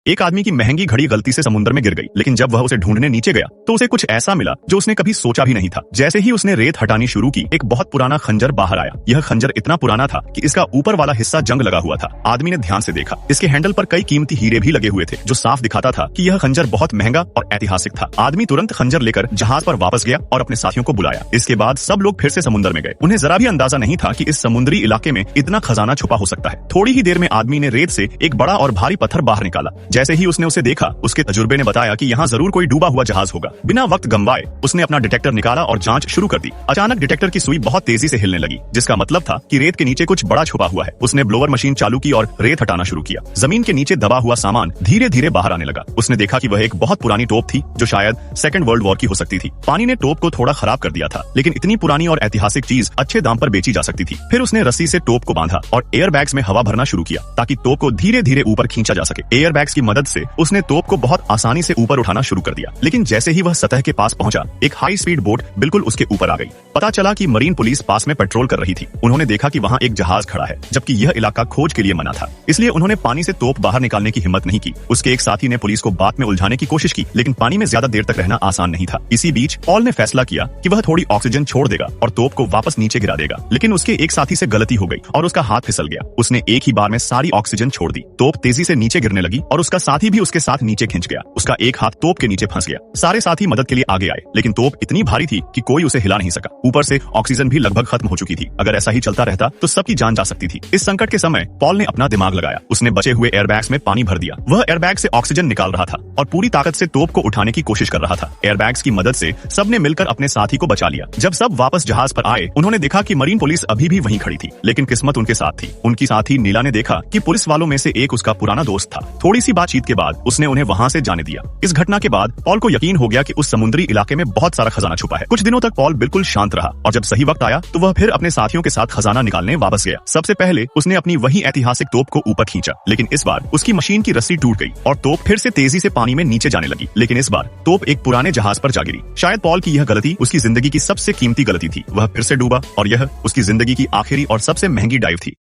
एक आदमी की महंगी घड़ी गलती से समुद्र में गिर गई, लेकिन जब वह उसे ढूंढने नीचे गया तो उसे कुछ ऐसा मिला जो उसने कभी सोचा भी नहीं था। जैसे ही उसने रेत हटानी शुरू की, एक बहुत पुराना खंजर बाहर आया। यह खंजर इतना पुराना था कि इसका ऊपर वाला हिस्सा जंग लगा हुआ था। आदमी ने ध्यान से देखा, इसके हैंडल पर कई कीमती हीरे भी लगे हुए थे, जो साफ दिखाता था कि यह खंजर बहुत महंगा और ऐतिहासिक था। आदमी तुरंत खंजर लेकर जहाज पर वापस गया और अपने साथियों को बुलाया। इसके बाद सब लोग फिर से समुद्र में गए। उन्हें जरा भी अंदाजा नहीं था कि इस समुद्री इलाके में इतना खजाना छुपा हो सकता है। थोड़ी ही देर में आदमी ने रेत से एक बड़ा और भारी पत्थर बाहर निकाला। जैसे ही उसने उसे देखा, उसके तजुर्बे ने बताया कि यहाँ जरूर कोई डूबा हुआ जहाज होगा। बिना वक्त गंवाए उसने अपना डिटेक्टर निकाला और जांच शुरू कर दी। अचानक डिटेक्टर की सुई बहुत तेजी से हिलने लगी, जिसका मतलब था कि रेत के नीचे कुछ बड़ा छुपा हुआ है। उसने ब्लोअर मशीन चालू की और रेत हटाना शुरू किया। जमीन के नीचे दबा हुआ सामान धीरे धीरे बाहर आने लगा। उसने देखा कि वह एक बहुत पुरानी तोप थी, जो शायद सेकंड वर्ल्ड वॉर की हो सकती थी। पानी ने तोप को थोड़ा खराब कर दिया था, लेकिन इतनी पुरानी और ऐतिहासिक चीज अच्छे दाम पर बेची जा सकती थी। फिर उसने रस्सी से तोप को बांधा और एयर बैग्स में हवा भरना शुरू किया, ताकि तोप को धीरे धीरे ऊपर खींचा जा सके। एयर बैग्स की मदद से उसने तोप को बहुत आसानी से ऊपर उठाना शुरू कर दिया, लेकिन जैसे ही वह सतह के पास पहुंचा, एक हाई स्पीड बोट बिल्कुल उसके ऊपर आ गई। पता चला कि मरीन पुलिस पास में पेट्रोल कर रही थी। उन्होंने देखा कि वहाँ एक जहाज खड़ा है, जबकि यह इलाका खोज के लिए मना था। इसलिए उन्होंने पानी से तोप बाहर निकालने की हिम्मत नहीं की। उसके एक साथी ने पुलिस को बात में उलझाने की कोशिश की, लेकिन पानी में ज्यादा देर तक रहना आसान नहीं था। इसी बीच पॉल ने फैसला किया कि वह थोड़ी ऑक्सीजन छोड़ देगा और तोप को वापस नीचे गिरा देगा, लेकिन उसके एक साथी से गलती हो गई और उसका हाथ फिसल गया। उसने एक ही बार में सारी ऑक्सीजन छोड़ दी। तोप तेजी से नीचे गिरने लगी और उसका साथी भी उसके साथ नीचे खिंच गया। उसका एक हाथ तोप के नीचे फंस गया। सारे साथी मदद के लिए आगे आए, लेकिन तोप इतनी भारी थी कि कोई उसे हिला नहीं सका। ऊपर से ऑक्सीजन भी लगभग खत्म हो चुकी थी। अगर ऐसा ही चलता रहता तो सबकी जान जा सकती थी। इस संकट के समय पॉल ने अपना दिमाग लगाया। उसने बचे हुए एयरबैग्स में पानी भर दिया। वह एयरबैग से ऑक्सीजन निकाल रहा था और पूरी ताकत से तोप को उठाने की कोशिश कर रहा था। एयरबैग्स की मदद से सबने मिलकर अपने साथी को बचा लिया। जब सब वापस जहाज पर आए, उन्होंने देखा कि मरीन पुलिस अभी भी वहीं खड़ी थी, लेकिन किस्मत उनके साथ थी। उनकी साथी नीला ने देखा कि पुलिस वालों में से एक उसका पुराना दोस्त था। थोड़ी सी बातचीत के बाद उसने उन्हें वहां से जाने दिया। इस घटना के बाद पॉल को यकीन हो गया कि उस समुद्री इलाके में बहुत सारा खजाना छुपा है। कुछ दिनों तक पॉल बिल्कुल शांत रहा और जब सही वक्त आया तो वह फिर अपने साथियों के साथ खजाना निकालने वापस गया। सबसे पहले उसने अपनी वही ऐतिहासिक तोप को ऊपर खींचा, लेकिन इस बार उसकी मशीन की रस्सी टूट गई और तोप फिर से तेजी से पानी में नीचे जाने लगी। लेकिन इस बार तोप एक पुराने जहाज पर जा गिरी। शायद पॉल की यह गलती उसकी जिंदगी की सबसे कीमती गलती थी। वह फिर से डूबा और यह उसकी जिंदगी की आखिरी और सबसे महंगी डाइव थी।